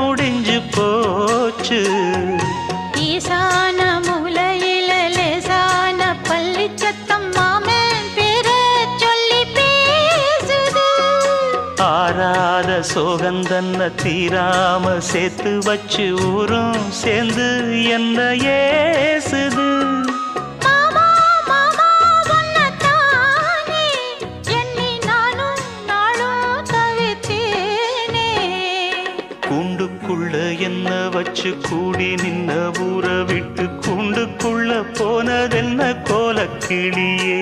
முடிஞ்சு போச்சு. ஈசான மூலையில லேசான பள்ளி சத்தம் மாமன் பேர சொல்லி பேசுது. ஆறாத சோகந்தன்ன தீராம சேர்த்து வச்சு ஊரும் சேர்ந்து என்ன ஏசுது. கூண்டுக்குள்ள என்ன வச்சு கூடி நின்ன ஊரை விட்டு கூண்டுக்குள்ள போனதென்ன கோலக்கிளியே.